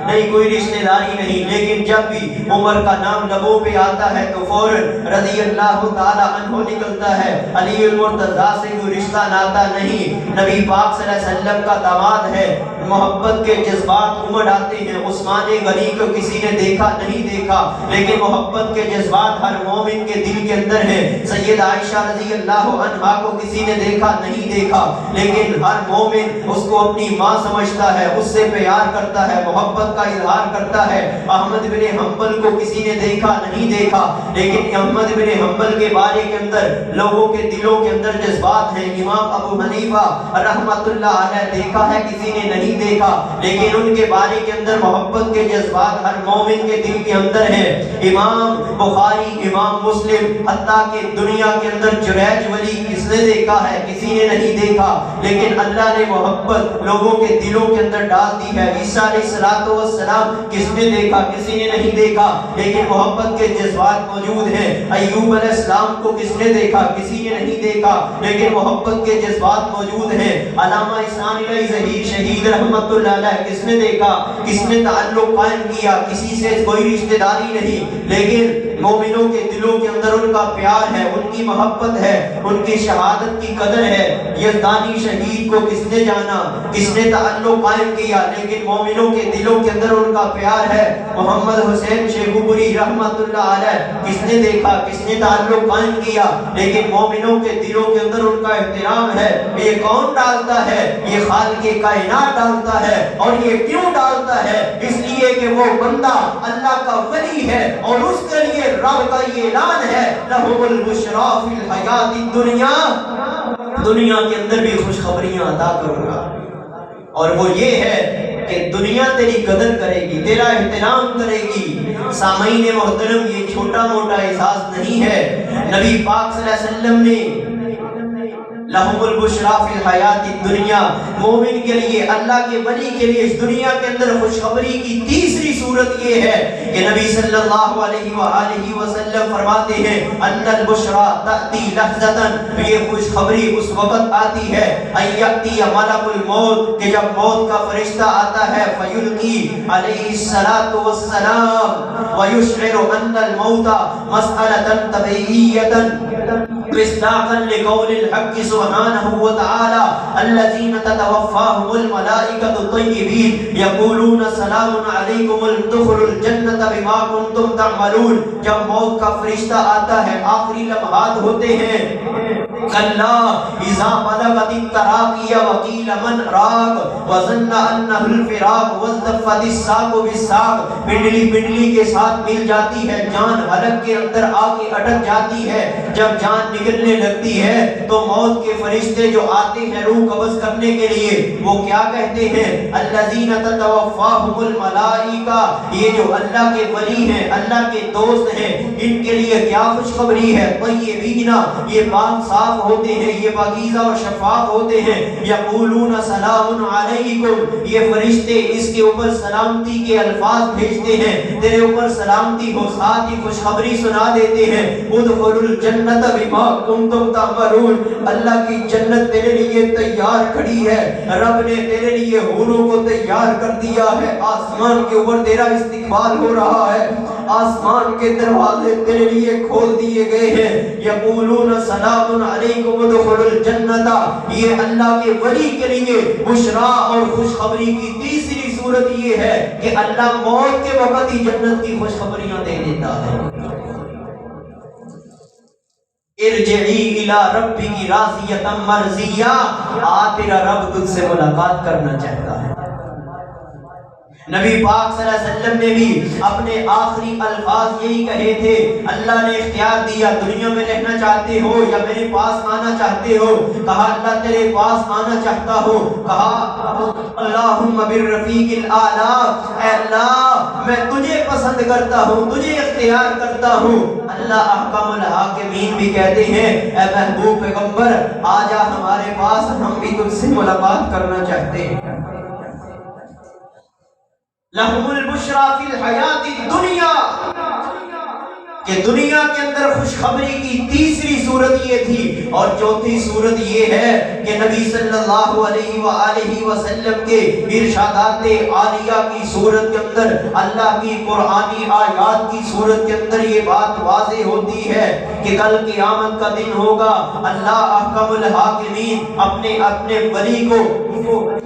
نہیں کوئی رشتہ داری نہیں، لیکن جب بھی عمر کا نام لبوں پہ آتا ہے تو فوراً رضی اللہ تعالی عنہ نکلتا ہے۔ علی المرتضیٰ سے کوئی رشتہ ناتا نہیں، نبی پاک صلی اللہ علیہ وسلم کا داماد ہے۔ محبت کے جذبات امڑ آتے ہیں۔ عثمان غنی کو کسی نے دیکھا نہیں دیکھا، لیکن محبت کے جذبات ہر مومن کے دل کے اندر ہیں۔ سید عائشہ رضی اللہ عنہا کو کسی نے دیکھا نہیں دیکھا، لیکن ہر مومن اس کو اپنی ماں سمجھتا ہے، اس سے پیار کرتا ہے، محبت کا اظہار کرتا ہے۔ احمد بن حنبل کو کسی نے دیکھا نہیں دیکھا، لیکن احمد بن حنبل کے بارے کے اندر لوگوں کے دلوں کے اندر جذبات ہیں۔ امام ابو حنیفہ رحمۃ اللہ علیہ دیکھا ہے کسی نے نہیں دیکھا، لیکن ان کے بارے کے اندر محبت کے جذبات ہر مومن کے دل کے اندر ہیں۔ امام بخاری، امام مسلم، حتیٰ کہ دنیا کے اندر جریج ولی کس نے دیکھا ہے؟ کسی نے نہیں دیکھا، لیکن اللہ نے محبت لوگوں کے دلوں کے اندر ڈال دی ہے۔ عیسیٰ علیہ السلام کس نے دیکھا؟ کسی نے نہیں دیکھا، لیکن محبت کے جذبات موجود ہیں۔ ایوب علیہ السلام کو کس نے دیکھا؟ کسی نے نہیں دیکھا، لیکن محبت کے جذبات موجود ہیں۔ علامہ احسان الہی ظہیر شہید رحمت اللہ علیہ کس نے دیکھا؟ کس نے تعلق قائم کیا؟ کسی سے کوئی رشتہ داری نہیں، لیکن مومنوں کے دلوں کے اندر ان کا پیار ہے، ان کی محبت ہے، ان کی شہادت کی قدر ہے۔ یزدانی شہید کو کس نے جانا؟ کس نے تعلق قائم کیا؟ لیکن مومنوں کے دلوں کے اندر ان کا پیار ہے۔ محمد حسین شیخوپوری رحمت اللہ علیہ کس نے دیکھا؟ کس نے تعلق قائم کیا؟ لیکن مومنوں کے دلوں کے اندر ان کا احترام ہے۔ یہ کون ڈالتا ہے؟ یہ خالق کائنات ڈالتا ہے۔ اور یہ کیوں ڈالتا ہے؟ اس لیے کہ وہ بندہ اللہ کا ولی ہے، اور اس کے لیے رب کا یہ اعلان ہے لَهُمُ الْبُشْرَى فِي الْحَيَاةِ الدُّنْيَا، دنیا کے اندر بھی خوشخبریاں عطا کروں گا، اور وہ یہ ہے کہ دنیا تیری قدر کرے گی، تیرا احترام کرے گی۔ سامعین محترم، یہ چھوٹا موٹا احساس نہیں ہے۔ نبی پاک صلی اللہ علیہ وسلم نے لَهُمُ الْبُشْرَى فِي الْحَيَاةِ الدُّنْيَا، مومن کے لیے، اللہ کے ولی کے لیے اس دنیا کے اندر خوشخبری کی تیسری صورت یہ ہے کہ نبی صلی اللہ علیہ وآلہ وسلم فرماتے ہیں ان البشرى تأتی لحظةً، یہ خوشخبری اس وقت آتی ہے ان یأتی ملک الموت، کہ جب موت کا فرشتہ آتا ہے فیلقی علیہ الصلاۃ والسلام ویشعر ان الموت مسئلة طبیعیة مصداقا لقول الحق سبحانہ وتعالی الذین تتوفاہم الملائکۃ الطیبین یقولون سلام علیکم ادخلوا الجنۃ بما کنتم تعملون۔ جب موت کا فرشتہ آتا ہے، آخری لمحات ہوتے ہیں، کلا اذا بلغت التراقی وقیل من راق وظن انہ الفراق والتفت الساق بالساق، پنڈلی پنڈلی کے ساتھ مل جاتی ہے، جان حلق کے اندر آ کے اٹک جاتی ہے۔ جب جان نکلنے لگتی ہے تو موت کے فرشتے جو آتے ہیں روح قبض کرنے کے لیے، وہ کیا کہتے ہیں؟ الذین تتوفاہم الملائکہ، یہ جو اللہ کے ولی ہیں، اللہ کے دوست ہیں، ان کے لیے کیا خوشخبری ہے؟ طیبین، یہ پاک صاف ہوتے ہیں، یہ پاکیزہ اور شفاف ہوتے ہیں۔ یقولون سلام علیکم، یہ فرشتے اس کے اوپر سلامتی کے الفاظ بھیجتے ہیں، تیرے اوپر سلامتی ہو، ساتھ ہی خوشخبری سنا دیتے ہیں ادخلوا الجنت بما کنتم تعملون، اللہ کی جنت تیرے لیے تیار کھڑی ہے، رب نے تیرے لیے حوروں کو تیار کر دیا ہے، آسمان کے اوپر تیرا استقبال ہو رہا ہے، آسمان کے دروازے تیرے لیے کھول دیے گئے ہیں۔ یقولون سلام علیکم ادخلوا الجنت، یہ اللہ کے ولی کے لیے بشرا اور خوشخبری کی تیسری صورت یہ ہے کہ اللہ موت کے وقت ہی جنت کی خوشخبریاں دے دیتا ہے۔ ارجعی الی ربک راضیۃ مرضیہ، تیرا رب تجھ سے ملاقات کرنا چاہتا ہے۔ نبی پاک صلی اللہ علیہ وسلم نے بھی اپنے آخری الفاظ یہی کہے تھے۔ اللہ نے اختیار دیا، دنیا میں رہنا چاہتے ہو یا میرے پاس آنا چاہتے ہو؟ کہا اللہ تیرے پاس آنا چاہتا ہوں۔ کہا اللہم بالرفیق الاعلی، اے اللہ میں تجھے پسند کرتا ہوں، تجھے اختیار کرتا ہوں۔ اللہ احکم الحاکمین بھی کہتے ہیں اے محبوب پیغمبر آجا ہمارے پاس، ہم بھی تجھ سے ملاقات کرنا چاہتے ہیں۔ لَهُمُ الْبُشْرَى فِي الْحَيَاةِ الدُّنْيَا، کہ دنیا کے اندر خوشخبری کی تیسری صورت یہ تھی، اور چوتھی صورت یہ ہے کہ نبی صلی اللہ علیہ وآلہ وسلم کے ارشادات عالیہ کی صورت کے اندر، اللہ کی قرآنی آیات کی صورت کے اندر یہ بات واضح ہوتی ہے کہ کل قیامت کا دن ہوگا، اللہ احکم الحاکمین اپنے ولی کو،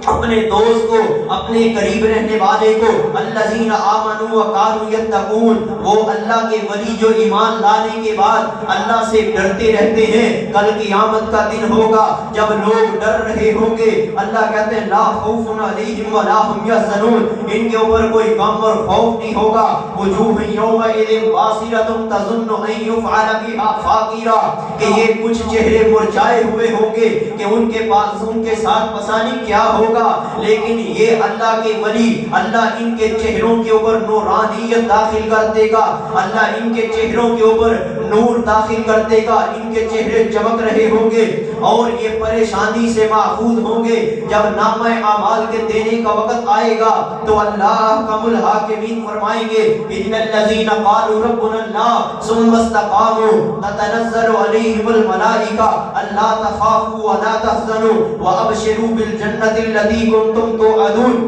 اپنے دوست کو، اپنے قریب رہنے والے کو، الذین آمنوا وکانوا یتقون، وہ اللہ کے ولی جو ایمان لانے کے بعد اللہ سے ڈرتے رہتے ہیں، کل قیامت کا دن ہوگا جب لوگ ڈر رہے ہوں گے، اللہ کہتے ہیں لا خوف علیہم ولا هم یحزنون، ان کے اوپر کوئی غم اور خوف نہیں ہوگا، وجوہ یومئذ باسرۃ تظن ان یفعل بها فاقرا، کہ یہ کچھ چہرے مرجھائے ہوئے ہوں گے کہ ان کے پاس ان کے ساتھ پتہ نہیں کیا ہوگا، لیکن یہ اللہ کے ولی، اللہ ان کے چہروں کے اوپر نورانیت داخل کر دے گا، اللہ ان کے چہروں کے اوپر نور داخل کر دے گا، ان کے چہرے چمک رہے ہوں گے اور یہ پریشانی سے محفوظ ہوں گے۔ جب نامہ اعمال کے دینے کا وقت آئے گا تو اللہ احکم الحاکمین فرمائیں گے ان الذین قالوا ربنا اللہ ثم استقاموا تتنزل علیہم الملائکہ الا تخافوا ولا تحزنوا وابشروا بالجنۃ التي کنتم توعدون،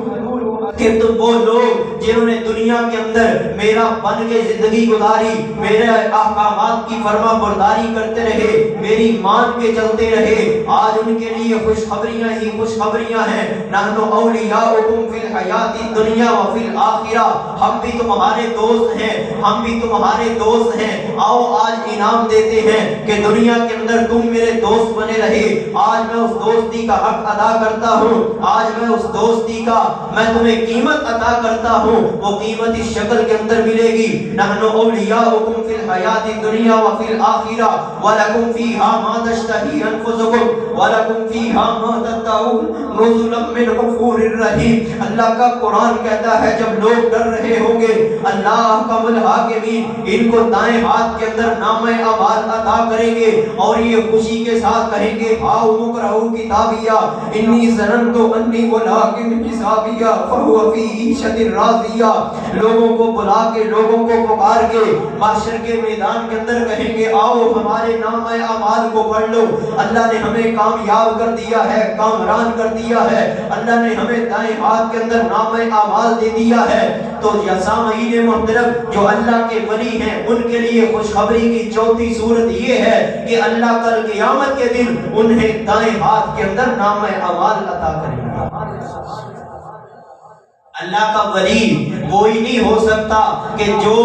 کہ تم وہ لوگ جنہوں نے دنیا کے اندر میرا بن کے زندگی گزاری، میرے احکامات کی فرما برداری کرتے رہے، میری مان کے چلتے رہے، آج ان کے لیے خوشخبریاں ہی خوشخبریاں ہیں۔ نحن اولیاؤکم فی الحیات الدنیا وفی الآخرہ، ہم بھی تمہارے دوست ہیں، ہم بھی تمہارے دوست ہیں، آؤ آج انعام دیتے ہیں کہ دنیا کے اندر تم میرے دوست بنے رہے، آج میں اس دوستی کا حق ادا کرتا ہوں، آج میں اس دوستی کا میں تمہیں قیمت عطا کرتا ہوں، وہ قیمت اس شکل کے اندر ملے گی۔ نحن اولیاؤکم فی الحیات الدنیا وفی الآخرہ ولکم فیہا ما تشتہی انفسکم ولکم فیہا ما تدعون نزلا من غفور الرحیم۔ اللہ کا قرآن کہتا ہے جب لوگ ڈر رہے ہوں گے، اللہ احکم الحاکمین ان کو دائیں ہاتھ کے اندر نامہ اعمال عطا کریں گے اور یہ خوشی کے ساتھ کہیں گے ہاؤ اقرؤ کتابیہ انی ظننت انی ملاق حسابیہ فہو فی عیشۃ راضیہ۔ لوگوں کو بلا کے، لوگوں کو پکار کے محشر کے میدان کے اندر کہیں گے آؤ ہمارے نامہ اعمال کو پڑھ لو، اللہ نے ہمیں کامیاب کر دیا ہے، کامران کر دیا ہے، اللہ نے ہمیں دائیں ہاتھ کے اندر نامہ اعمال دے دیا ہے۔ تو یا سامعین محترم، جو اللہ کے ولی ہیں ان کے لیے خوشخبری کی چوتھی صورت یہ ہے کہ اللہ کل قیامت کے دن انہیں دائیں ہاتھ کے اندر نامہ اعمال عطا کریں گے۔ اللہ کا ولی وہی نہیں ہو سکتا کہ جو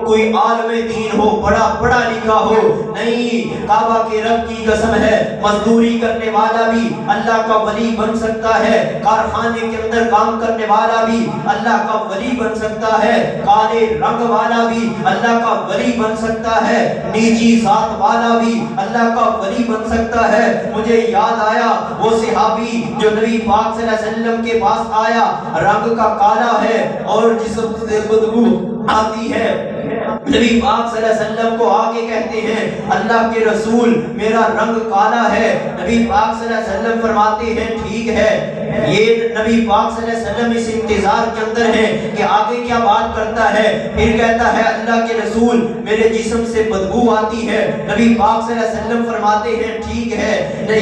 کوئی عالم دین ہو، بڑا پڑھا لکھا ہو، نہیں، کعبہ کے رب کی قسم ہے مزدوری کرنے والا بھی اللہ کا ولی بن سکتا ہے، کارخانے کے اندر کام کرنے والا بھی اللہ کا ولی بن سکتا ہے، کالے رنگ والا بھی اللہ کا ولی بن سکتا ہے، نیچی ذات والا بھی اللہ کا ولی بن سکتا ہے۔ مجھے یاد آیا وہ صحابی جو نبی پاک صلی اللہ علیہ وسلم کے پاس آیا، رنگ کا کالا ہے اور جسم سے بدبو آتی ہے، نبی پاک صلی اللہ علیہ وسلم کو آگے کہتے ہیں اللہ کے رسول میرا رنگ کالا ہے، نبی پاک صلی اللہ علیہ وسلم فرماتے ہیں ٹھیک ہے۔ یہ نبی پاک صلی اللہ علیہ وسلم اس انتظار کے اندر ہیں کہ آگے کیا بات کرتا ہے، پھر کہتا ہے اللہ کے رسول میرے جسم سے بدبو آتی ہے، نبی پاک صلی اللہ علیہ وسلم فرماتے ہیں ٹھیک ہے۔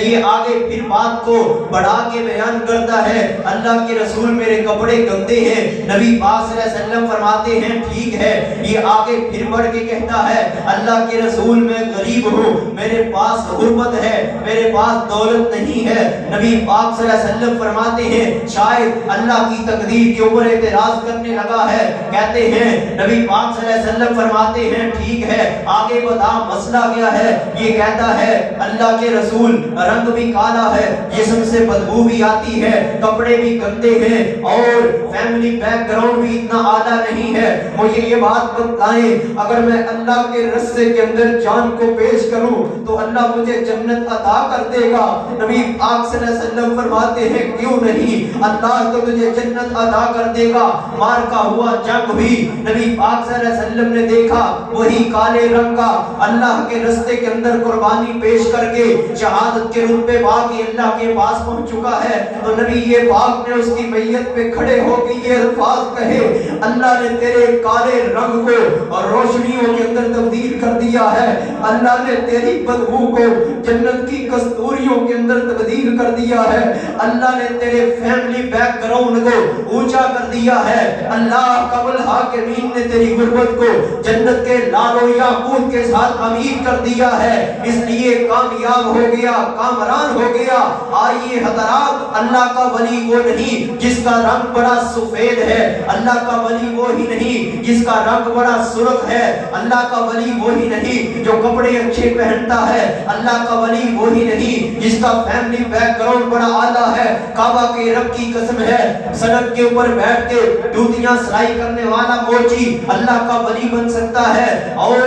یہ آگے پھر بات کو بڑھا کے بیان کرتا ہے اللہ کے رسول میرے کپڑے گندے ہیں، نبی پاک صلی اللہ علیہ وسلم فرماتے ہیں ٹھیک ہے۔ یہ آگے پھر بڑھ کے کہتا ہے اللہ کے رسول میں غریب ہوں، میرے پاس غربت ہے، میرے پاس دولت نہیں ہے، نبی پاک صلی اللہ علیہ وسلم فرماتے ہیں شاید اللہ کی تقدیر کے اوپر اعتراض کرنے لگا ہے، کہتے ہیں نبی پاک صلی اللہ علیہ وسلم فرماتے ہیں ٹھیک ہے، آگے بتا مسئلہ کیا ہے۔ یہ کہتا ہے اللہ کے رسول رنگ بھی کالا ہے، جسم سے بدبو بھی آتی ہے، کپڑے بھی گندے ہیں اور فیملی بیک گراؤنڈ بھی اتنا اعلیٰ نہیں ہے، مجھے یہ بات بتائیں اگر میں اللہ کے رستے کے اندر جان کو پیش کروں تو اللہ مجھے جنت عطا کر دے گا؟ نبی پاک صلی اللہ علیہ وسلم فرماتے ہیں کیوں کیوں نہیں، اللہ تو تجھے جنت عطا کر دے گا۔ مار کا ہوا جنگ بھی نبی پاک صلی اللہ علیہ وسلم نے دیکھا، وہی کالے رنگ کا اللہ کے رستے کے اندر قربانی پیش کر کے شہادت کے رتبے باقی اللہ کے پاس پہنچ چکا ہے، تو نبی یہ پاک نے اس کی میت پہ کھڑے ہو کے یہ الفاظ کہے، اللہ نے تیرے کالے رنگ کو اور روشنیوں کے اندر تبدیل کر دیا ہے، اللہ نے تیری بدبو کو جنت کی کستوریوں کے اندر تبدیل کر دیا ہے، اللہ نے تیرے فیملی بیک گراؤنڈ کو اونچا کر دیا ہے، اللہ قبل حاکمین نے تیری غربت کو جنت کے لال و یاقوت کے ساتھ امیر کر دیا ہے، اس لیے کامیاب ہو گیا، کامران ہو گیا۔ آئیے حضرات، اللہ کا ولی وہ نہیں جس کا رنگ بڑا سفید ہے، اللہ کا ولی وہی نہیں جس کا رنگ بڑا سرخ ہے، اللہ کا ولی وہی نہیں جو کپڑے اچھے پہنتا ہے، اللہ کا ولی وہی نہیں جس کا فیملی بیک گراؤنڈ بڑا اعلیٰ ہے۔ کعبہ کے رب کی قسم ہے، سڑک کے اوپر بیٹھ کے جوتیاں سلائی کرنے والا موچی اللہ کا ولی بن سکتا ہے، اور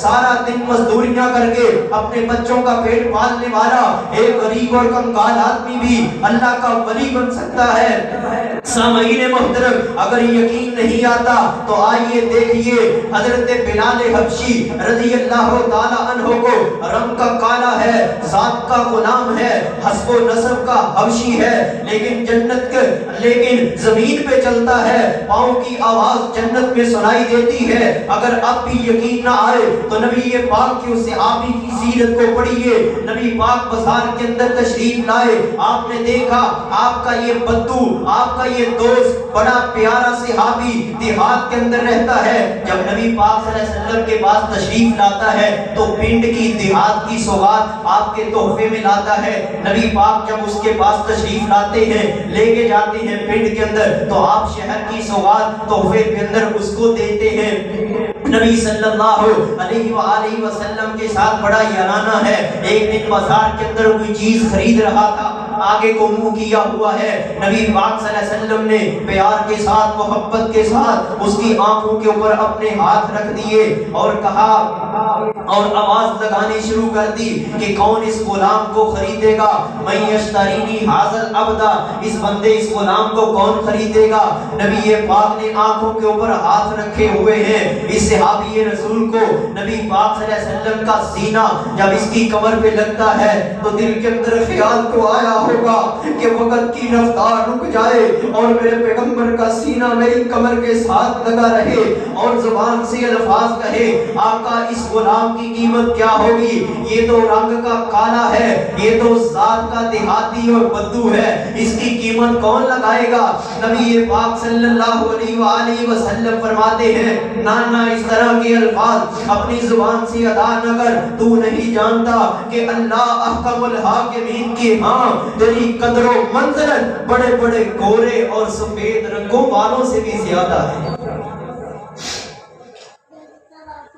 سارا دن مزدوریاں کر کے اپنے بچوں کا پیٹ پالنے والا ایک غریب اور کنگال آدمی بھی اللہ کا ولی بن سکتا ہے۔ سامعین محترم، اگر یقین نہیں آتا تو آئیے دیکھیے حضرت بلال حبشی رضی اللہ تعالی عنہ کو رنگ کا کالا ہے، ذات کا غلام ہے، حسب و نسب کا حبشی ہے، لیکن لیکن زمین پہ چلتا ہے، پاؤں کی آواز جنت میں سنائی دیتی ہے۔ اگر اب بھی یقین نہ آئے تو نبی پاک کی اس صحابی کی سیرت کو پڑھیے۔ نبی پاک بازار کے اندر تشریف لائے، آپ نے دیکھا آپ کا یہ بدو، آپ کا یہ دوست بڑا پیارا صحابی دیہات کے اندر رہتا ہے، جب نبی پاک صلی اللہ علیہ وسلم کے پاس تشریف لاتا ہے تو پنڈ کی دیہات کی سوغات آپ کے تحفے میں لاتا ہے۔ نبی پاک جب اس کے پاس تشریف لاتے ہیں، لے کے جاتے ہیں پنڈ کے اندر، تو آپ شہر کی سوغات تحفے کے اندر اس کو دیتے ہیں۔ نبی صلی اللہ علیہ وآلہ وسلم کے ساتھ بڑا یارانہ ہے۔ ایک دن بازار کے اندر کوئی چیز خرید رہا تھا، آگے کو منہ کیا ہوا ہے، نبی پاک صلی اللہ علیہ وسلم نے پیار کے ساتھ، محبت کے ساتھ اس کی آنکھوں کے اوپر اپنے ہاتھ رکھ دیے اور کہا اور آواز لگانی شروع کر دی کہ کون اس غلام کو خریدے گا، من یشترینی ھذا العبد، اس بندے اس غلام کو کون خریدے گا۔ نبی پاک نے آنکھوں کے اوپر ہاتھ رکھے ہوئے ہیں، اس صحابی رسول کو نبی پاک صلی اللہ علیہ وسلم کا سینہ جب اس کی کمر پہ لگتا ہے تو دل کے اندر خیال تو آیا ہوگا کہ وقت کی رفتار رک جائے اور میرے پیغمبر کا سینہ میری کمر کے ساتھ لگا رہے اور زبان سے الفاظ کہے، آقا اس غلام کی قیمت کیا ہوگی، یہ تو رنگ کا کالا ہے، یہ تو ذات کا دیہاتی اور بدو ہے، اس کی قیمت کون لگائے گا۔ نبی پاک صلی اللہ علیہ وآلہ وسلم فرماتے ہیں، نانا اس طرح کے الفاظ اپنی زبان سے ادا نہ کر، تو نہیں جانتا کہ اللہ احکم الحاکمین کی ہاں تیری قدر و منزلت بڑے بڑے گورے اور سفید رنگوں والوں سے بھی زیادہ ہے۔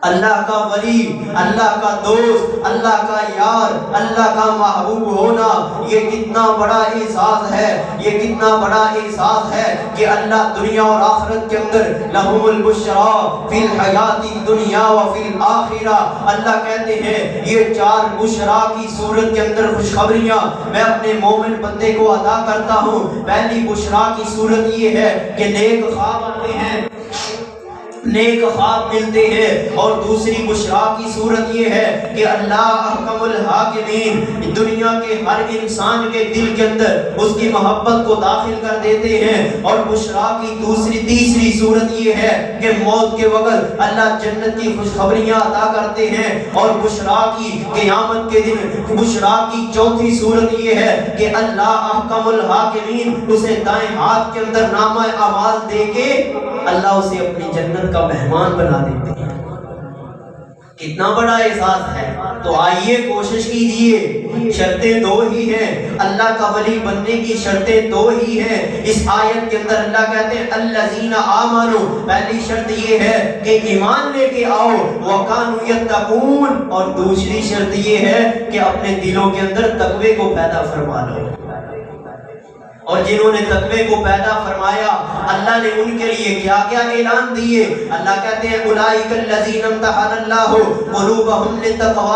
اللہ کا ولی، اللہ کا دوست، اللہ کا یار، اللہ کا محبوب ہونا یہ کتنا بڑا اعزاز ہے، یہ کتنا بڑا اعزاز ہے کہ اللہ دنیا اور آخرت کے اندر لہم البشریٰ فی الحیات الدنیا وفی الآخرہ، اللہ کہتے ہیں یہ چار بشریٰ کی صورت کے اندر خوشخبریاں میں اپنے مومن بندے کو عطا کرتا ہوں۔ پہلی بشریٰ کی صورت یہ ہے کہ نیک خواب آتے ہیں، نیک خواب ملتے ہیں، اور دوسری بشریٰ کی صورت یہ ہے کہ اللہ احکم الحاکمین دنیا کے ہر انسان کے دل کے اندر اس کی محبت کو داخل کر دیتے ہیں، اور بشریٰ کی تیسری صورت یہ ہے کہ موت کے وقت اللہ جنت کی خوشخبریاں عطا کرتے ہیں، اور بشریٰ کی قیامت کے دن بشریٰ کی چوتھی صورت یہ ہے کہ اللہ احکم الحاکمین اسے دائیں ہاتھ کے اندر نامہ اعمال دے کے اللہ اسے اپنی جنت کا مہمان بنا دیتے ہیں۔ کتنا بڑا احساس ہے۔ تو آئیے کوشش کیجئے، شرطیں دو ہی ہیں، اللہ کا ولی بننے کی شرطیں دو ہی ہیں۔ اس آیت کے اندر اللہ کہتے ہیں الذین آمنوا، پہلی شرط یہ ہے کہ ایمان لے کے آؤ، وکانوا یتقون، اور دوسری شرط یہ ہے کہ اپنے دلوں کے اندر تقوی کو پیدا فرما لو۔ اور جنہوں نے تقوی کو پیدا فرمایا اللہ نے ان کے لیے کیا کیا اعلان دیے. اللہ کہتے ہیں اولئک الذین امتحن اللہ قلوبہم للتقوی.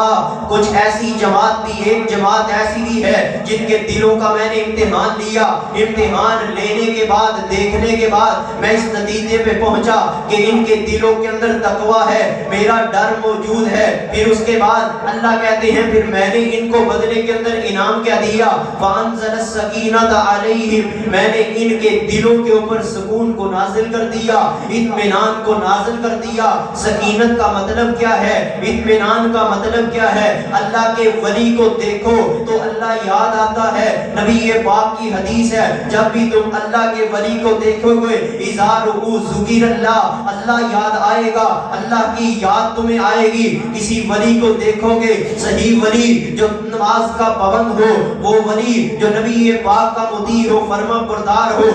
کچھ ایسی جماعت بھی ایک جماعت ایسی بھی ہے جن کے دلوں کا میں نے امتحان لیا. امتحان لینے کے بعد دیکھنے کے بعد میں اس نتیجے پہ پہنچا کہ ان کے دلوں کے اندر تقوی ہے, میرا ڈر موجود ہے. پھر اس کے بعد اللہ کہتے ہیں پھر میں نے ان کو بدلے کے اندر انعام کیا دیا, فانزل السکینۃ علیہم. میں نے ان کے دلوں کے اوپر سکون کو نازل کر دیا, اطمینان کو نازل کر دیا. سکینت کا مطلب کیا ہے, اطمینان کا مطلب کیا ہے؟ اللہ کے ولی کو دیکھو تو اللہ یاد آتا ہے. نبی پاک کی حدیث ہے جب بھی تم اللہ کے ولی کو دیکھو گے اذا رؤوا ذکر اللہ, اللہ یاد آئے گا, اللہ کی یاد تمہیں آئے گی. کسی ولی کو دیکھو گے, صحیح ولی جو نماز کا پابند ہو, وہ ولی جو نبی پاک کا مطیع ہو, فرما بردار ہو,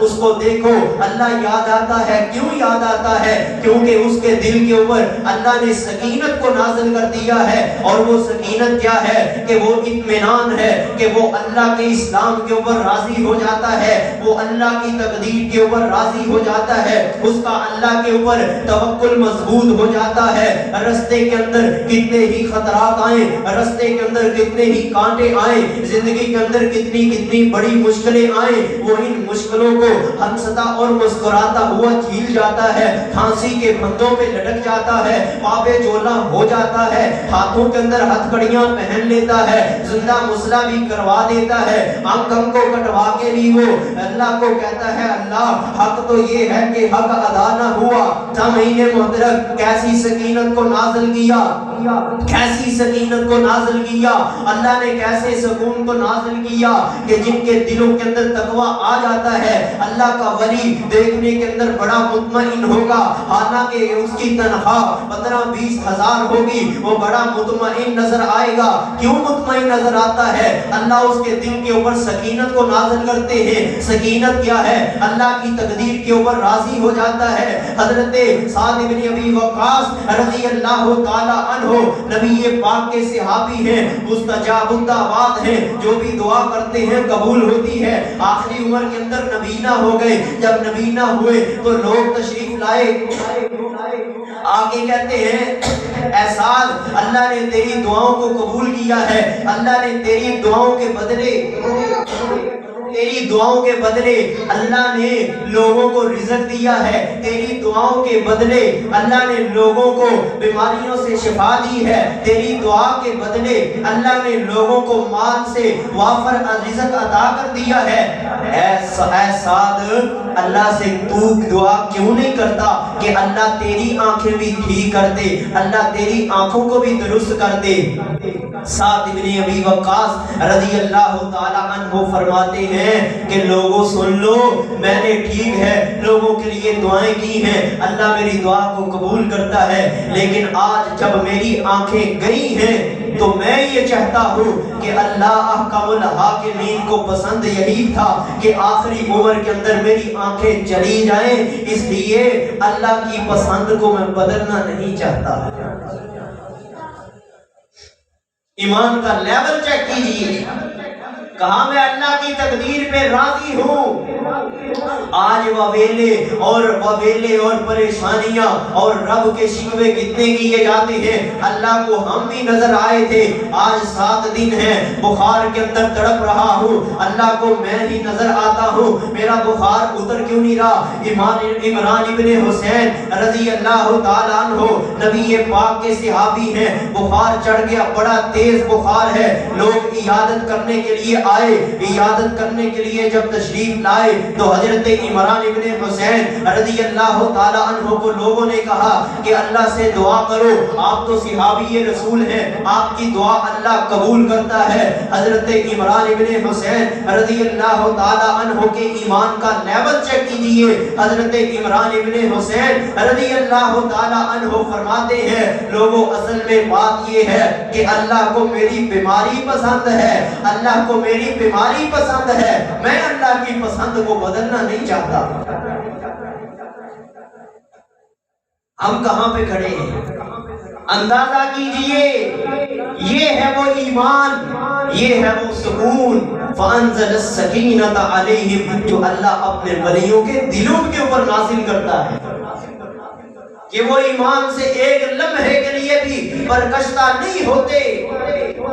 اس کو دیکھو اللہ یاد آتا ہے. کیوں یاد آتا ہے؟ کیونکہ اس کے دل کے اوپر اللہ نے سکینت کو نازل کر دیا ہے. اور وہ سکینت کیا ہے کہ وہ اطمینان ہے کہ وہ اللہ کے اسلام کے اوپر راضی ہو جاتا ہے, وہ اللہ کی تقدیر کے اوپر راضی ہو جاتا ہے, اس کا اللہ کے اوپر توکل مضبوط ہو جاتا ہے. رستے کے اندر کتنے ہی خطرات آئیں, رستے کے اندر کتنے ہی کانٹے آئیں, زندگی کے اندر کتنی بڑی مشکلیں آئیں, وہ ان مشکلوں کو ہنستا اور مسکراتا ہوا جھیل جاتا ہے. پھانسی کے پھندوں پہ لٹک جاتا ہے, پاپے جولا ہو جاتا ہے, ہاتھوں کے اندر ہتھکڑیاں پہن لیتا ہے, زندہ مسئلہ بھی کروا دیتا ہے, انگ کو کٹوا کے بھی وہ اللہ کو کہتا ہے اللہ حق تو یہ ہے کہ حق ادا نہ ہوا. سامعین محترم, کیسی سکینت کو نازل کیا, کیسی سکینت کو نازل کیا اللہ نے, کیسے سکون کو نازل کیا کہ جن کے دلوں کے اندر تقوی آ جاتا ہے اللہ کا ولی دیکھنے کے اندر بڑا مطمئن ہوگا. حالانکہ اس کی تنخواہ 15-20 ہزار ہوگی, وہ بڑا مطمئن نظر آئے گا. کیوں مطمئن نظر آتا ہے؟ اللہ اس کے دل کے اوپر سکینت کو نازل کرتے ہیں. سکینت کیا ہے؟ اللہ کی تقدیر کے اوپر راضی ہو جاتا ہے. حضرت سعد بن ابی وقاص رضی اللہ تعالی عنہ نبی پاک کے صحابی ہیں, مستجاب الدعوات ہیں, جو بھی دعا کرتے ہیں قبول ہوتی ہے. آخری عمر کے اندر نبینا ہو گئے. جب نبینا ہوئے تو لوگ تشریف لائے, آگے کہتے ہیں اے سعد اللہ نے تیری دعاؤں کو قبول کیا ہے, اللہ نے تیری دعاؤں کے بدلے تیری دعاؤں کے بدلے اللہ نے لوگوں کو رزق دیا ہے. تیری دعاؤں کے بدلے اللہ نے لوگوں کو بیماریوں سے شفا دی ہے. تیری دعا کے بدلے اللہ نے لوگوں کو مال سے وافر رزق عطا کر دیا ہے. اے سعد اللہ سے تو دعا کیوں نہیں کرتا کہ اللہ تیری آنکھیں بھی ٹھیک کر دے, اللہ تیری آنکھوں کو بھی درست کر دے. سعد بن ابی وقاص رضی اللہ تعالی عنہ فرماتے ہیں کہ لوگوں سن لو, میں نے ٹھیک ہے لوگوں کے لیے دعائیں کی ہیں, اللہ میری دعا کو قبول کرتا ہے, لیکن آج جب میری آنکھیں گئی ہیں تو میں یہ چاہتا ہوں کہ اللہ احکم الحاکمین کو پسند یہی تھا کہ آخری عمر کے اندر میری آنکھیں چلی جائیں, اس لیے اللہ کی پسند کو میں بدلنا نہیں چاہتا. ایمان کا لیول چیک کیجیے, کہا میں اللہ کی تقدیر پہ راضی ہوں. آج وویلے اور پریشانیاں اور رب کے شکوے کتنے کیے جاتے ہیں. اللہ کو ہم بھی نظر آئے تھے, آج 7 دن ہیں بخار کے اندر تڑپ رہا ہوں, اللہ کو میں ہی نظر آتا ہوں, میرا بخار اتر کیوں نہیں رہا. عمران ابن حسین رضی اللہ تعالیٰ عنہ نبی پاک کے صحابی ہیں, بخار چڑھ گیا, بڑا تیز بخار ہے. لوگ عیادت کرنے کے لیے آئے, عیادت کرنے کے لیے جب تشریف لائے تو حضرت عمران ابن حسین رضی اللہ تعالی عنہ کو لوگوں نے کہا کہ اللہ سے دعا کرو, آپ تو صحابی رسول ہیں, آپ کی دعا اللہ قبول کرتا ہے. حضرت عمران ابن حسین رضی اللہ تعالی عنہ کے ایمان کا لیول چیک کیجئے. حضرت عمران ابن حسین رضی اللہ تعالی عنہ فرماتے ہیں لوگوں اصل میں بات یہ ہے کہ اللہ کو میری بیماری پسند ہے, اللہ کو میری بیماری پسند ہے, میں اللہ کی پسند کو بدلنا نہیں چاہتا. ہم کہاں پہ کھڑے ہیں اندازہ کیجئے. یہ ہے وہ ایمان, یہ ہے وہ سکون. فانزل السکینۃ علیہم، جو اللہ اپنے ولیوں کے دلوں کے اوپر نازل کرتا ہے کہ وہ ایمان سے ایک لمحے کے لیے بھی برکشتہ نہیں ہوتے۔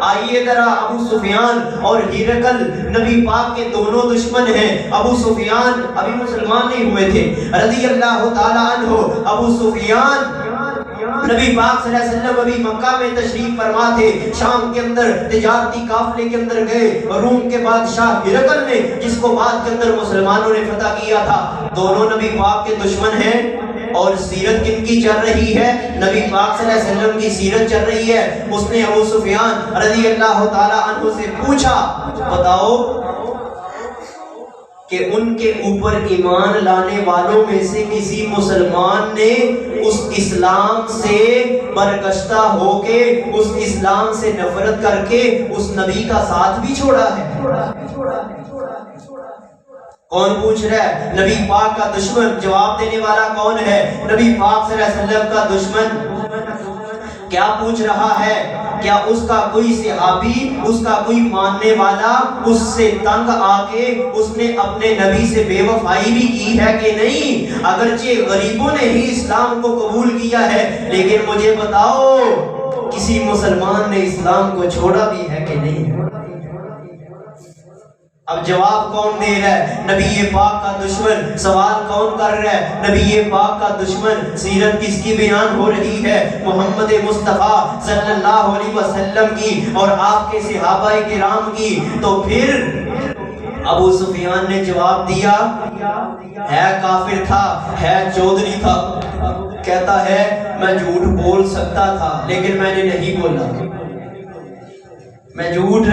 آئیے ذرا، ابو سفیان اور ہرقل نبی پاک کے دونوں دشمن ہیں۔ ابو سفیان ابھی مسلمان نہیں ہوئے تھے رضی اللہ تعالی عنہ۔ ابو سفیان نبی پاک صلی اللہ علیہ وسلم ابھی مکہ میں تشریف فرما تھے، شام کے اندر تجارتی قافلے کے اندر گئے، روم کے بادشاہ ہرقل نے، جس کو بعد کے اندر مسلمانوں نے فتح کیا تھا، دونوں نبی پاک کے دشمن ہیں۔ اور سیرت کن کی چل رہی ہے؟ نبی پاک صلی اللہ علیہ وسلم کی سیرت چل رہی ہے۔ اس نے ابو سفیان رضی اللہ تعالی عنہ سے پوچھا، بتاؤ کہ ان کے اوپر ایمان لانے والوں میں سے کسی مسلمان نے اس اسلام سے برگشتہ ہو کے، اس اسلام سے نفرت کر کے اس نبی کا ساتھ بھی چھوڑا ہے؟ کون پوچھ رہا ہے؟ نبی پاک کا دشمن۔ جواب دینے والا کون ہے؟ نبی پاک صلی اللہ علیہ وسلم کا دشمن۔ کیا پوچھ رہا ہے؟ کیا اس کا کوئی صحابی، اس کا کوئی ماننے والا اس سے تنگ آ کے اس نے اپنے نبی سے بے وفائی بھی کی ہے کہ نہیں؟ اگرچہ غریبوں نے ہی اسلام کو قبول کیا ہے، لیکن مجھے بتاؤ کسی مسلمان نے اسلام کو چھوڑا بھی ہے کہ نہیں؟ اب جواب کون دے رہا ہے؟ نبی پاک کا دشمن۔ سوال کون کر رہا ہے؟ نبی پاک کا دشمن۔ سیرت کس کی بیان ہو رہی ہے؟ محمد مصطفیٰ صلی اللہ علیہ وسلم کی اور آپ کے صحابہ کرام کی۔ تو پھر ابو سفیان نے جواب دیا، ہے کافر تھا، ہے چودھری تھا، کہتا ہے میں جھوٹ بول سکتا تھا لیکن میں نے نہیں بولا، میں جھوٹ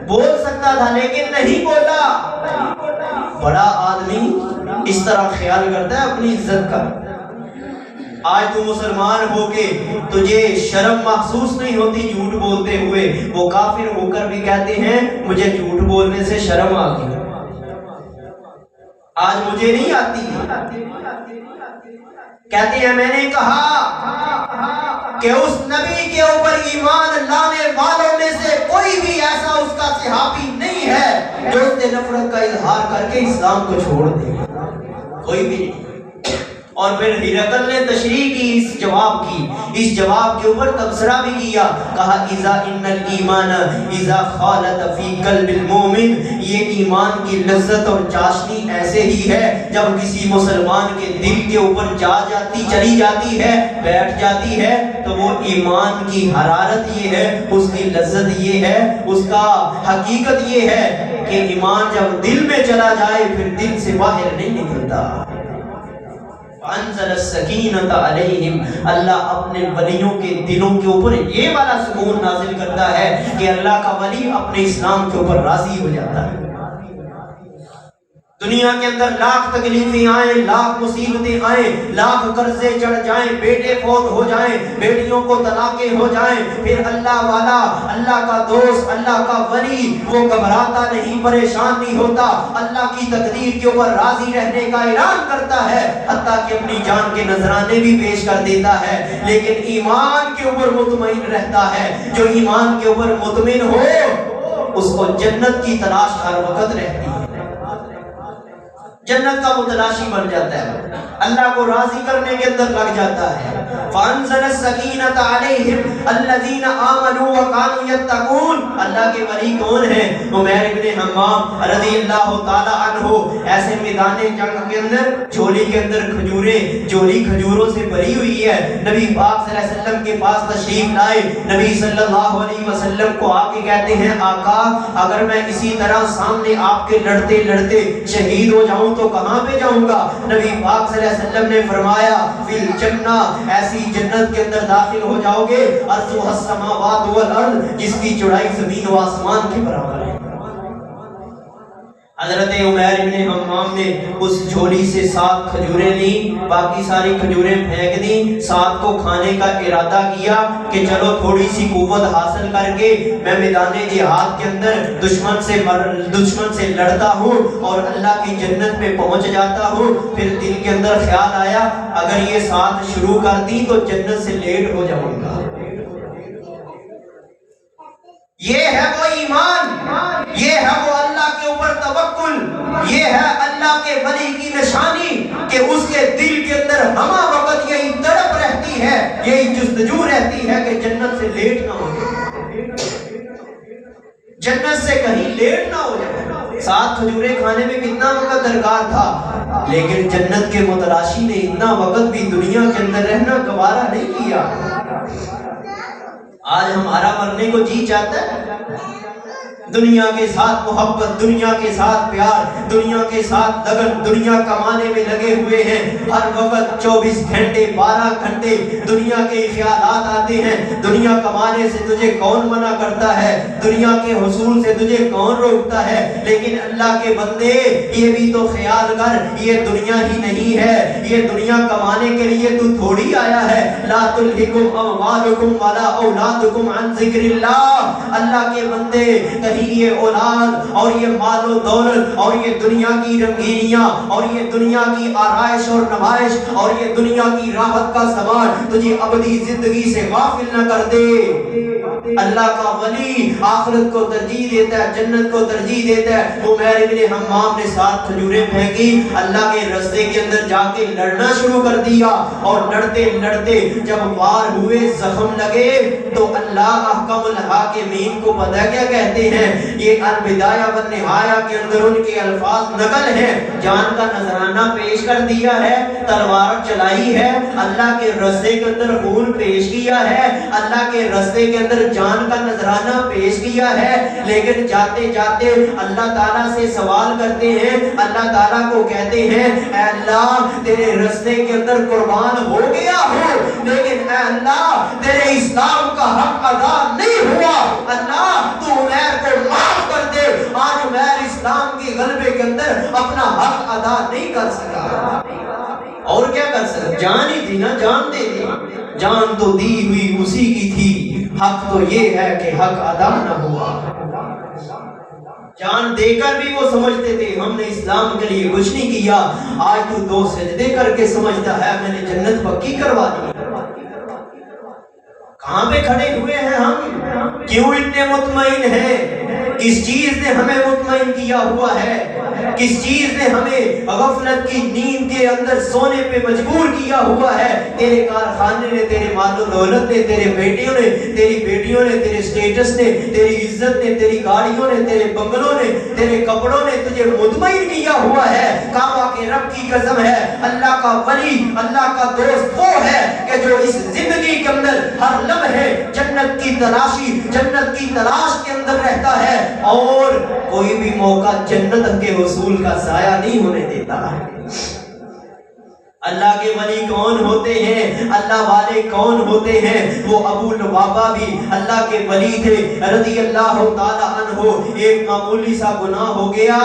بول سکتا تھا لیکن نہیں بولا۔ بڑا آدمی اس طرح خیال کرتا ہے اپنی عزت کا۔ آج تو مسلمان ہو کے تجھے شرم محسوس نہیں ہوتی جھوٹ بولتے ہوئے، وہ کافر ہو کر بھی کہتے ہیں مجھے جھوٹ بولنے سے شرم آ گئی، آج مجھے نہیں آتی۔ کہتے ہیں میں نے کہا کہ اس نبی کے اوپر ایمان لانے والوں میں سے کوئی بھی ایسا اس کا صحابی نہیں ہے جو اس نے نفرت کا اظہار کر کے اسلام کو چھوڑ دے، کوئی بھی نہیں۔ اور پھر ہرقل نے تشریح کی اس جواب کے اوپر تبصرہ بھی کیا، کہا اذا ان الایمان اذا خالط فی قلب المؤمن، یہ ایمان کی لذت اور چاشنی ایسے ہی ہے جب کسی مسلمان کے دل کے اوپر چلی جاتی ہے، بیٹھ جاتی ہے، تو وہ ایمان کی حرارت یہ ہے، اس کی لذت یہ ہے، اس کا حقیقت یہ ہے کہ ایمان جب دل میں چلا جائے پھر دل سے باہر نہیں نکلتا۔ انزل السکینۃ علیہم، اللہ اپنے ولیوں کے دلوں کے اوپر یہ والا سکون نازل کرتا ہے کہ اللہ کا ولی اپنے اسلام کے اوپر راضی ہو جاتا ہے۔ دنیا کے اندر لاکھ تکلیفیں آئیں، لاکھ مصیبتیں آئیں، لاکھ قرضے چڑھ جائیں، بیٹے فوت ہو جائیں، بیٹیوں کو طلاقیں ہو جائیں، پھر اللہ والا، اللہ کا دوست، اللہ کا ولی وہ گھبراتا نہیں، پریشان نہیں ہوتا، اللہ کی تقدیر کے اوپر راضی رہنے کا اعلان کرتا ہے، حتیٰ کہ اپنی جان کے نذرانے بھی پیش کر دیتا ہے، لیکن ایمان کے اوپر مطمئن رہتا ہے۔ جو ایمان کے اوپر مطمئن ہو اس کو جنت کی تلاش ہر وقت رہتی ہے، جنت کا متلاشی بن جاتا ہے، اللہ کو راضی کرنے کے اندر لگ جاتا ہے۔ فانزل السکینۃ علیہم الذین آمنوا وکانوا یتقون، اللہ کے ولی کون ہیں؟ عمیر ابن حمام رضی اللہ تعالی عنہ ایسے میدان جنگ کے اندر جھولی کے اندر کھجوریں، جھولی کھجوروں سے بھری ہوئی ہے، نبی پاک صلی اللہ علیہ وسلم کے پاس تشریف لائے، نبی صلی اللہ علیہ وسلم کو آ کے کہتے ہیں آقا اگر میں اسی طرح سامنے آپ کے لڑتے لڑتے شہید ہو جاؤں تو کہاں پہ جاؤں گا؟ نبی پاک صلی اللہ علیہ وسلم نے فرمایا فی الجنہ، ایسی جنت کے اندر داخل ہو جاؤ گے عرضها السماوات والارض، جس کی چوڑائی زمین و آسمان کے برابر ہے۔ حضرت عمیر ابن حمام نے اس جھولی سے 7 کھجوریں لیں، باقی ساری کھجوریں پھینک دیں، 7 کو کھانے کا ارادہ کیا کہ چلو تھوڑی سی قوت حاصل کر کے میں میدان جہاد کے اندر دشمن سے لڑتا ہوں اور اللہ کی جنت میں پہنچ جاتا ہوں۔ پھر دل کے اندر خیال آیا اگر یہ 7 شروع کر دی تو جنت سے لیٹ ہو جاؤں گا، یہ ہے وہ ایمان، یہ ہے وہ اللہ کے اوپر توکل، یہ ہے اللہ کے ولی کی نشانی کہ اس کے دل کے اندر ہمہ وقت یہی تڑپ رہتی ہے، یہی جستجو رہتی ہے کہ جنت سے لیٹ نہ ہو جائے، جنت سے کہیں لیٹ نہ ہو جائے۔ 7 کھجوریں کھانے میں کتنا وقت درکار تھا، لیکن جنت کے متلاشی نے اتنا وقت بھی دنیا کے اندر رہنا گوارا نہیں کیا۔ آج ہمارا مرنے کو جی چاہتا ہے، دنیا کے ساتھ محبت، دنیا کے ساتھ پیار، دنیا کے ساتھ لگن، دنیا کمانے میں لگے ہوئے ہیں، ہر وقت 24 گھنٹے 12 گھنٹے دنیا کے خیالات آتے ہیں۔ دنیا کمانے سے تجھے کون منع کرتا ہے، دنیا کے حصول سے تجھے کون روکتا ہے، لیکن اللہ کے بندے یہ بھی تو خیال کر، یہ دنیا ہی نہیں ہے، یہ دنیا کمانے کے لیے تو تھوڑی آیا ہے۔ لا تلہکم اموالکم ولا اولادکم عن ذکر اللہ، اللہ کے بندے کہیں یہ اولاد اور یہ مال و دولت اور یہ دنیا کی رنگینیاں اور یہ دنیا کی آرائش اور نمائش اور یہ دنیا کی راحت کا سامان تجھے ابدی زندگی سے غافل نہ کر دے۔ اللہ کا ولی آخرت کو ترجیح دیتا ہے، جنت کو ترجیح دیتا ہے۔ عمیر بن حمام نے 7 کھجوریں پھینکی، اللہ کے رستے کے اندر جا کے لڑنا شروع کر دیا، اور لڑتے لڑتے جب وار ہوئے، زخم لگے، تو اللہ احکم الحاکمین کو پتہ کیا کہتے ہیں، یہ البدایہ والنہایہ کے اندر ان کے الفاظ نقل ہیں، جان کا نذرانہ پیش کر دیا ہے، تلوار چلائی ہے، اللہ کے رستے کے اندر خون پیش کیا ہے، اللہ کے رستے کے اندر جان کا نذرانہ پیش کیا ہے، لیکن جاتے جاتے اللہ تعالیٰ سے سوال کرتے ہیں، اللہ تعالیٰ کو کہتے ہیں اے اللہ تیرے رستے کے اندر قربان ہو گیا ہو، لیکن اے اللہ تیرے اسلام کا حق ادا نہیں ہوا، اللہ تو عمیر کو معاف کر دے، آج عمیر اسلام کے غلبے کے اندر اپنا حق ادا نہیں کر سکا۔ اور کیا کر سکتا، جان ہی تھی نا، جان دے دی، جان تو دی ہوئی اسی کی تھی، حق تو یہ ہے کہ حق ادا نہ ہوا۔ جان دے کر بھی وہ سمجھتے تھے ہم نے اسلام کے لیے کچھ نہیں کیا، آج تو 2 سجدے کر کے سمجھتا ہے میں نے جنت پکی کروا دی۔ کہاں پہ کھڑے ہوئے ہیں ہم، کیوں اتنے مطمئن ہیں، کس چیز نے ہمیں مطمئن کیا ہوا ہے، کس چیز نے ہمیں غفلت کی نیند کے اندر سونے پہ مجبور کیا ہوا ہے؟ تیرے کارخانے نے، تیرے مال و دولت نے، تیرے بیٹیوں نے، تیری بیٹیوں نے، تیرے سٹیٹس نے، تیری عزت نے، تیری گاڑیوں نے، تیرے بنگلوں نے، تیرے کپڑوں نے تجھے مطمئن کیا ہوا ہے۔ کعبہ کے رب کی قسم ہے، اللہ کا ولی، اللہ کا دوست وہ ہے کہ جو اس زندگی کے اندر ہر لمحے جنت کی تلاشی، جنت کی تلاش کے اندر رہتا ہے، اور کوئی بھی موقع جنت کے حصول کا ضائع نہیں ہونے دیتا ہے۔ اللہ کے ولی کون ہوتے ہیں، اللہ والے کون ہوتے ہیں؟ وہ ابو لبابہ بھی اللہ کے ولی تھے رضی اللہ تعالی عنہ۔ ایک معمولی سا گناہ ہو گیا،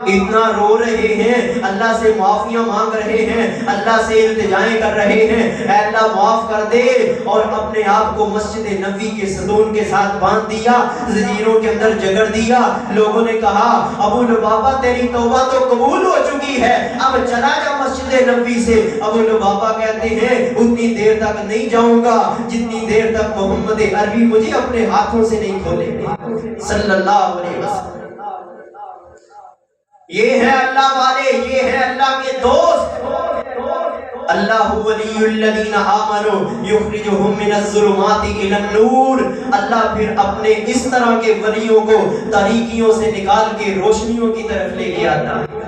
اتنا رو رہے ہیں، اللہ سے معافیاں مانگ رہے ہیں، اللہ سے التجائیں کر رہے ہیں، اے اللہ معاف کر دے، اور اپنے آپ کو مسجد نبوی کے ستون کے ساتھ باندھ دیا، زنجیروں کے اندر جگڑ دیا۔ لوگوں نے کہا ابو لبابہ تیری توبہ تو قبول ہو چکی ہے، اب چلا جا مسجد نبوی سے۔ ابو لبابہ کہتے ہیں اتنی دیر تک نہیں جاؤں گا جتنی دیر تک محمد عربی مجھے اپنے ہاتھوں سے نہیں کھولیں گے صلی اللہ علیہ وسلم۔ یہ ہے اللہ والے، یہ ہے اللہ کے دوست۔ اللہ ولی الذین آمنوا یخرجہم من الظلمات الی النور۔ اللہ پھر اپنے اس طرح کے ولیوں کو تاریکیوں سے نکال کے روشنیوں کی طرف لے کے آتا ہے،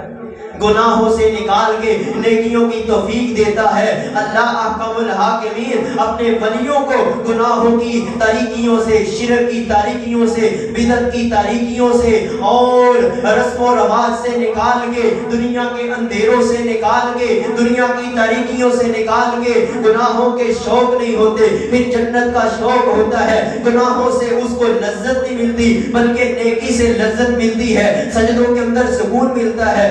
گناہوں سے نکال کے نیکیوں کی توفیق دیتا ہے۔ اللہ احکم الحاکمین اپنے ولیوں کو گناہوں کی تاریکیوں سے، شرک کی تاریکیوں سے، بدعت کی تاریکیوں سے اور رسم و رواج سے نکال کے، دنیا کے اندھیروں سے نکال کے، دنیا کی تاریکیوں سے نکال کے گناہوں کے شوق نہیں ہوتے، پھر جنت کا شوق ہوتا ہے۔ گناہوں سے اس کو لذت نہیں ملتی بلکہ نیکی سے لذت ملتی ہے، سجدوں کے اندر سکون ملتا ہے،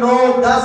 9-10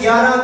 11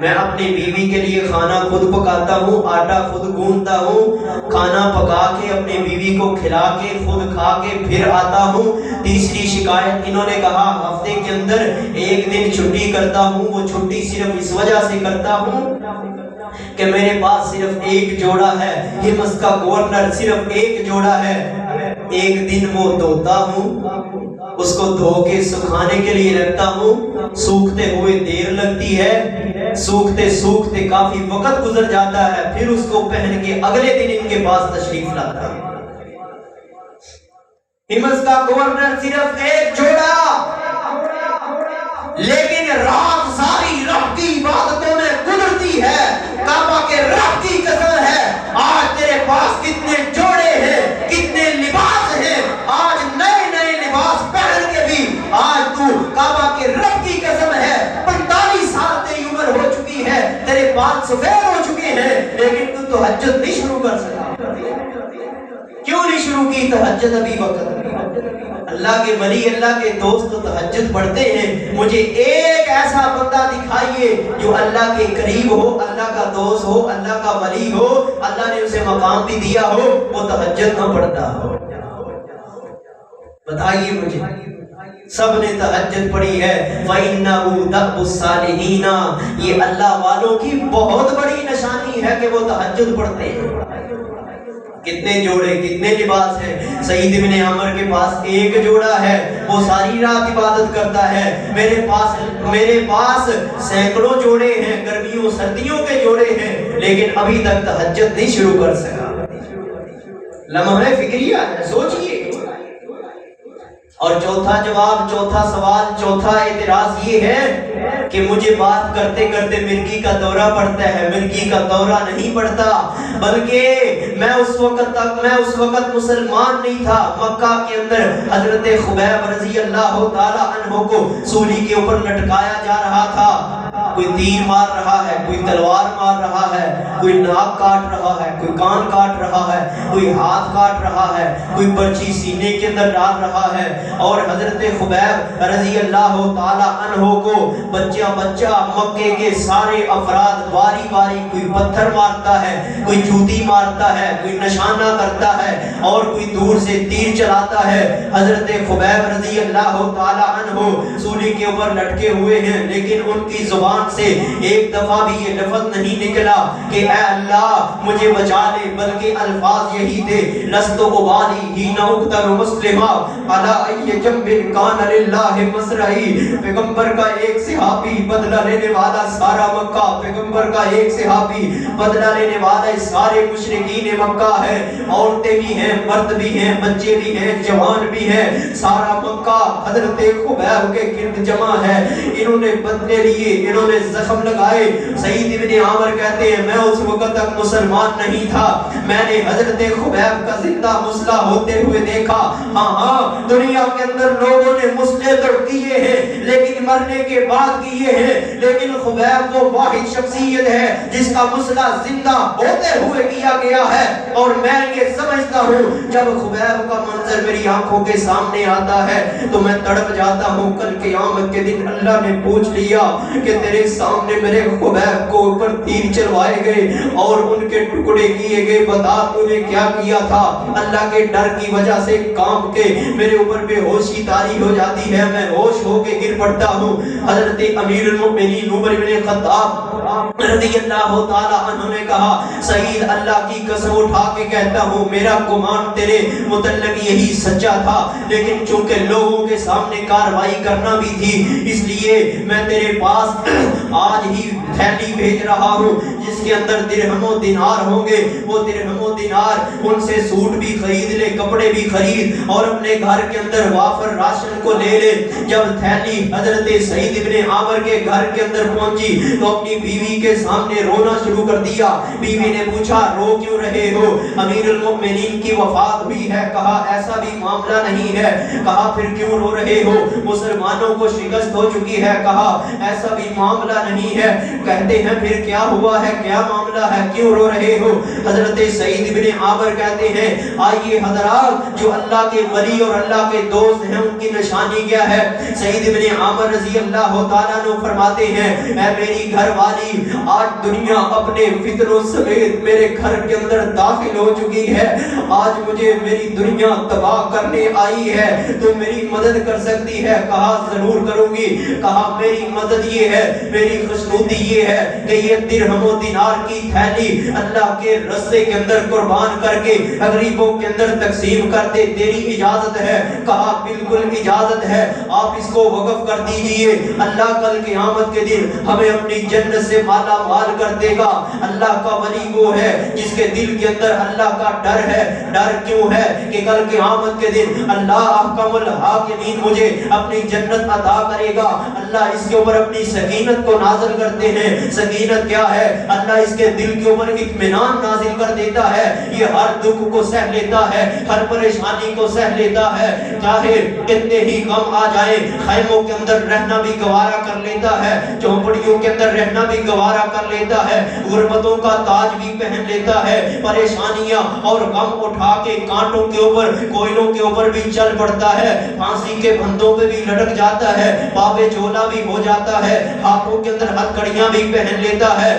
میں اپنی بیوی کے لیے کھانا خود پکاتا ہوں، آٹا خود گوندتا ہوں، کھانا پکا کے اپنی بیوی کو کھلا کے خود کھا کے پھر آتا ہوں۔ تیسری شکایت انہوں نے کہا ہفتے کے اندر ایک دن چھٹی کرتا ہوں، وہ چھٹی صرف اس وجہ سے کرتا ہوں کہ میرے پاس صرف ایک جوڑا ہے، ہمس کا گورنر صرف ایک جوڑا ہے، ایک دن وہ دھوتا ہوں، اس کو دھو کے سکھانے کے لیے رکھتا ہوں، سوکھتے ہوئے دیر لگتی ہے، سوکھتے سوکھتے کافی وقت گزر جاتا ہے، پھر اس کو پہن کے اگلے دن ان کے پاس تشریف لاتا ہے۔ ہمس کا گورنر صرف ایک جوڑا، لیکن رات ساری رب کی عبادتوں میں گزرتی ہے۔ کعبہ کے رب کی قسم ہے، آج تیرے پاس کتنے جوڑے ہیں، کتنے لباس ہیں، آج نئے نئے لباس پہن کے بھی آج تو کعبہ کے رب کی قسم ہے 45 سال تیری عمر ہو چکی ہے، تیرے بال سفید ہو چکے ہیں، لیکن تو تہجد نہیں شروع کر سکا۔ کیوں نہیں شروع کی تہجد ابھی وقت؟ اللہ کے ولی، اللہ کے دوست تو تہجد پڑھتے ہیں۔ مجھے ایک ایسا بندہ دکھائیے جو اللہ کے قریب ہو، اللہ کا دوست ہو، اللہ کا ولی ہو، اللہ نے اسے مقام بھی دیا ہو، وہ تہجد نہ پڑھتا ہو، بتائیے مجھے۔ سب نے تہجد پڑھی ہے۔ فَإِنَّهُ دَأْبُ الصَّالِحِينَ، یہ اللہ والوں کی بہت بڑی نشانی ہے کہ وہ تہجد پڑھتے ہیں۔ کتنے جوڑے، کتنے لباس ہیں؟ سعید بن عمر کے پاس ایک جوڑا ہے، وہ ساری رات عبادت کرتا ہے۔ میرے پاس سینکڑوں جوڑے ہیں، گرمیوں سردیوں کے جوڑے ہیں، لیکن ابھی تک تہجد نہیں شروع کر سکا۔ لمحہ فکریہ ہے، سوچئے۔ اور چوتھا جواب، چوتھا سوال، چوتھا اعتراض یہ ہے کہ مجھے بات کرتے کرتے مرگی کا دورہ پڑتا ہے۔ مرگی کا دورہ نہیں پڑتا، بلکہ میں اس وقت مسلمان نہیں تھا۔ مکہ کے اندر حضرت خبیب رضی اللہ تعالی عنہ کو سولی کے اوپر لٹکایا جا رہا تھا۔ کوئی تیر مار رہا ہے، کوئی تلوار مار رہا ہے، کوئی ناک کاٹ رہا ہے، کوئی کان کاٹ رہا ہے، کوئی ہاتھ کاٹ رہا ہے، کوئی برچی سینے کے اندر ڈال رہا ہے، اور حضرت خبیب رضی اللہ تعالی عنہ کو بچہ بچہ مکے کے سارے افراد باری باری، کوئی پتھر مارتا ہے، کوئی جوتی مارتا ہے، کوئی نشانہ کرتا ہے، اور کوئی دور سے تیر چلاتا ہے۔ حضرت خبیب رضی اللہ تعالی عنہ سولی کے اوپر لٹکے ہوئے ہیں، لیکن ان کی زبان سے ایک دفعہ بھی یہ لفظ نہیں نکلا کہ اے اللہ مجھے بچا لے، بلکہ الفاظ یہی تھے، لست ابالی حین اقتل مسلما علی ای جنب کان للہ مسرعی۔ پیغمبر کا ایک صحابی بدلہ لینے والا سارا مکہ، پیغمبر کا ایک صحابی بدلہ لینے والا سارے مشرکین مکہ ہے، عورتیں بھی ہیں، مرد بھی ہیں، بچے بھی ہیں، جوان بھی ہیں، سارا مکہ حضرت خبیب کے گرد جمع ہے۔ انہوں نے بدلے لیے، انہوں نے زخم لگائے۔ سعید بن عامر کہتے ہیں میں اس وقت تک مسلمان نہیں تھا، میں نے حضرت خبیب کا زندہ مسلح ہوتے ہوئے دیکھا۔ ہاں دنیا کے اندر لوگوں نے مسلح تو کیے ہیں، لیکن مرنے کے بعد کیے ہیں، لیکن خبیب وہ واحد شخصیت ہے جس کا مسلح زندہ ہوتے ہوئے کیا گیا ہے۔ اور میں یہ سمجھتا ہوں جب خبیب کا منظر میری آنکھوں کے سامنے آتا ہے تو میں تڑپ جاتا ہوں۔ کل قیامت کے دن اللہ نے پوچھ لیا کہ تیرے سامنے میرے خبیب کو اوپر تیر چلوائے گئے اور ان کے ٹکڑے کیے گئے، بتا تو نے کیا کیا تھا؟ اللہ کے ڈر کی وجہ سے کانپ کے میرے اوپر بے ہوشی طاری ہو جاتی ہے، میں ہوش ہو کے گر پڑتا ہوں۔ حضرت امیر المؤمنین عمر بن خطاب رضی اللہ تعالی عنہ نے کہا سعید اللہ کی قسم اٹھا کے کہتا ہوں میرا گمان تیرے متعلق یہی سچا تھا، لیکن چونکہ لوگوں کے سامنے کاروائی کرنا بھی تھی، اس لیے میں تیرے پاس آج ہی تھیلی بھیج رہا ہوں جس کے اندر درہم و دینار ہوں گے۔ وہ درہم و دینار ان سے سوٹ بھی خرید لے، کپڑے بھی خرید، اور اپنے گھر کے اندر وافر راشن کو لے لے۔ جب تھیلی حضرت سعید بن عامر کے گھر کے اندر پہنچی تو اپنی بیوی کے سامنے رونا شروع کر دیا۔ بیوی نے پوچھا رو کیوں رہے ہو؟ امیر المؤمنین کی وفات ہوئی ہے۔ کہا ایسا بھی معاملہ نہیں ہے۔ کہا پھر کیوں رو رہے ہو؟ مسلمانوں کو شکست ہو چکی ہے۔ کہا ایسا بھی معاملہ نہیں ہے۔ کہتے ہیں پھر کیا ہوا ہے, کیا معاملہ ہے, کیوں رو رہے ہو؟ حضرت سعید بن عامر کہتے ہیں آئیے حضرات, جو اللہ کے ولی اور اللہ کے دوست ہیں ان کی نشانی کیا ہے؟ سعید بن عامر رضی اللہ تعالیٰ عنہ فرماتے ہیں اے میری گھر والی, آج دنیا اپنے فتنوں سمیت میرے گھر کے اندر داخل ہو چکی ہے, آج مجھے میری دنیا تباہ کرنے آئی ہے, تو میری مدد کر سکتی ہے؟ کہا ضرور کروں گی. کہا میری مدد یہ ہے, میری خوشنودی یہ ہے کہ یہ درہم و دینار کی تھیلی اللہ کے رستے کے اندر قربان کر کے غریبوں کے اندر تقسیم کر دے, تیری اجازت ہے؟ کہا بالکل اجازت ہے, آپ اس کو وقف کر دیجئے, اللہ کل قیامت کے دن ہمیں اپنی جنت سے مالا مال کر دے گا. اللہ کا ولی وہ ہے جس کے دل کے اندر اللہ کا ڈر ہے. ڈر کیوں ہے؟ کہ کل قیامت کے دن اللہ احکم الحاکمین مجھے اپنی جنت عطا کرے گا. اللہ اس کے اوپر اپنی سکینت کو نازل کرتے ہیں. سکینت کیا ہے؟ اللہ اس کے دل کے اوپر اطمینان نازل کر دیتا ہے, یہ ہر دکھ کو سہ لیتا ہے, ہر پریشانی کو سہ لیتا ہے, چاہے کتنے ہی غم آ جائیں خیموں کے اندر رہنا بھی گوارا کر لیتا ہے, جھونپڑیوں کے اندر رہنا بھی گوارا کر لیتا ہے, غربتوں کا تاج بھی پہن لیتا ہے, پریشانیاں اور غم اٹھا کے کانٹوں کے اوپر کوئلوں کے اوپر بھی چل پڑتا ہے, پھانسی کے پھندوں پہ بھی لٹک جاتا ہے, بابے جولا بھی ہو جاتا ہے, ہاتھوں کے اندر ہتھکڑیاں بھی پہن لیتا ہے,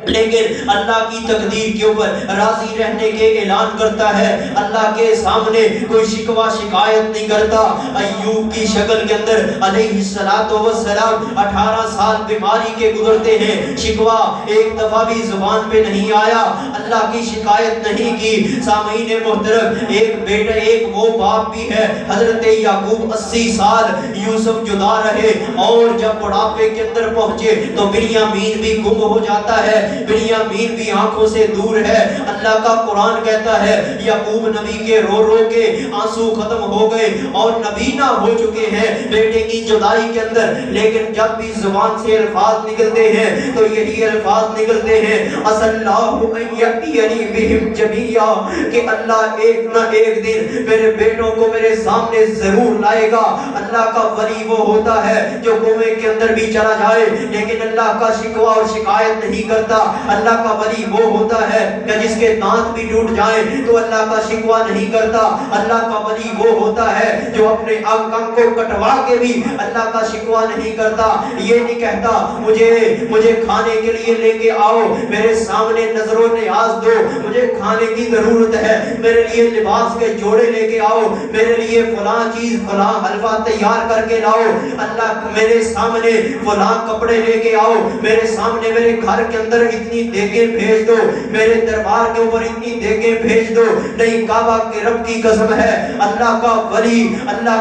لیکن اللہ کی تقدیر کے اوپر راضی رہنے کے اعلان کرتا ہے. اللہ کے سامنے کوئی شکوہ شکایت نہیں کرتا. ایوب کی شکل کے اندر علیہ السلام 18 سال بیماری کے گزرتے ہیں, شکوہ ایک دفعہ بھی زبان پہ نہیں آیا, اللہ کی شکایت نہیں کی. سامعین محترم, ایک بیٹا, ایک وہ باپ بھی ہے, حضرت یعقوب 80 سال یوسف جدا رہے, اور جب بڑھاپے کے اندر پہنچے تو بنیامین بھی گم ہو جاتا ہے, بنیامین بھی آنکھوں سے دور ہے. اللہ کا قرآن کہتا ہے یعقوب نبی کے رو رو کے آنسو ختم ہو گئے اور نبینا ہو چکے ہیں بیٹے کی جدائی کے اندر, لیکن جب بھی زبان سے الفاظ نکلتے ہیں تو یہی الفاظ نکلتے ہیں اللہ بہم جميعا, کہ اللہ ایک نہ ایک دن میرے بیٹوں کو میرے سامنے ضرور لائے گا. اللہ کا ولی وہ ہوتا ہے جو کنویں کے اندر بھی چلا جائے لیکن اللہ کا شکوہ اور شکایت نہیں کرتا. اللہ کا ولی وہ ہوتا ہے کہ جس کے دانت بھی ٹوٹ جائیں تو اللہ کا شکوہ نہیں کرتا. اللہ کا ولی وہ ہوتا ہے جو اپنے انگ کو کٹوا کے بھی اللہ کا شکوہ نہیں کرتا. یہ نہیں کہتا مجھے کھانے کے لیے لے کے آؤ, میرے سامنے نظر و نیاز دو, مجھے کھانے کی ضرورت ہے, میرے لیے لباس کے جوڑے لے کے آؤ, میرے لیے فلاں چیز فلاں حلوہ تیار کر کے لاؤ, اللہ میرے سامنے فلاں کپڑے لے کے آؤ, میرے سامنے میرے گھر کے اندر اتنی دیگیں بھیج دو, میرے دربار کے اوپر اتنی دیگیں بھیج دو. نہیں, کعبہ کے رب کی قسم ہے, اللہ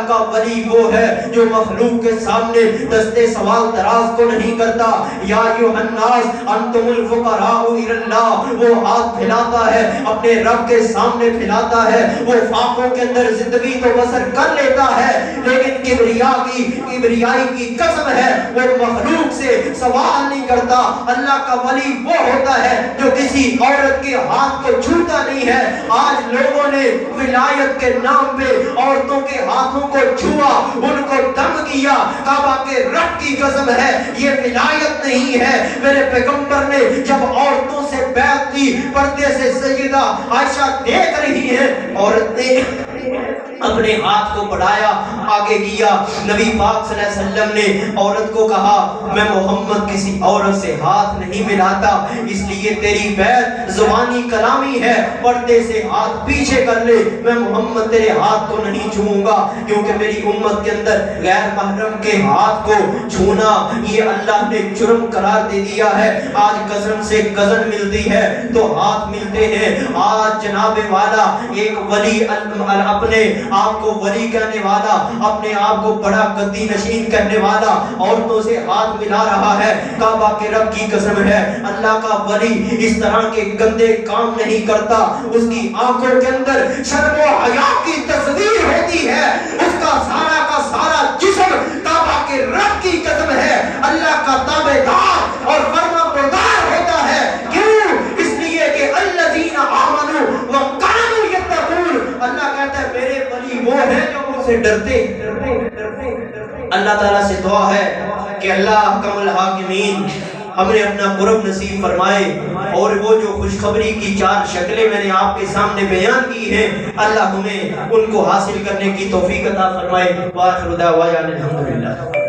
کا ولی وہ ہے جو مخلوق کے سامنے دستے سوال دراز کو نہیں کرتا. یا ایھا الناس انتم الفقراء الی اللہ, وہ ہاتھ پھیلاتا ہے اپنے رب کے سامنے پھیلاتا ہے, وہ فاقوں کے اندر زندگی تو بسر کر لیتا ہے لیکن کبریائی کی قسم ہے وہ مخلوق سے سوال نہیں کرتا. اللہ کا ولی وہ ہوتا ہے جو کسی عورت کے ہاتھ کو چھوتا نہیں ہے. آج لوگوں نے ولایت کے نام پہ عورتوں کے ہاتھوں کو چھوا, ان کو دم کیا. کعبہ کے رب کی قسم ہے یہ ولایت نہیں ہے. میرے پیغمبر نے جب عورتوں سے بیعت کی, پردے سے سیدہ عائشہ دیکھ رہی ہے, عورت نے اپنے ہاتھ کو بڑھایا, آگے کیا. نبی پاک صلی اللہ علیہ وسلم نے عورت کو کہا میں محمد کسی عورت سے ہاتھ نہیں ملاتا, اس لیے تیری بیعت زبانی کلامی ہے, پردے سے ہاتھ پیچھے کر لے, میں محمد تیرے ہاتھ کو نہیں چھوؤں گا, کیونکہ میری امت کے اندر غیر محرم کے ہاتھ کو چھونا یہ اللہ نے جرم قرار دے دیا ہے. آج قسم سے قزن ملتی ہے تو ہاتھ ملتے ہیں. آج جناب والا ایک ولی اپنے آپ کو ولی کہنے والا, اپنے آپ کو بڑا قدی نشین کہنے والا عورتوں سے ہاتھ ملا رہا ہے. کعبہ کے رب کی قسم ہے اللہ کا ولی اس طرح کے گندے کام نہیں کرتا. اس کی آنکھوں کے اندر شرم و حیا کی تصویر ہوتی ہے, اس کا سارا جسم کعبہ کے رب کی قسم ہے اللہ کا تابعدار اور فرما بردار ہوتا ہے. کیوں؟ اس لیے کہ الذین آمنوا وکانوا یتقون, اللہ کہتا ہے میرے ولی وہ ہیں جو مجھ سے ڈرتے. اللہ تعالیٰ سے دعا ہے کہ اللہ احکم الحاکمین ہمیں اپنا قرب نصیب فرمائے، اور وہ جو خوشخبری کی 4 شکلیں میں نے آپ کے سامنے بیان کی ہیں اللہ ہمیں ان کو حاصل کرنے کی توفیق عطا فرمائے۔ وآخر دعوانا الحمدللہ۔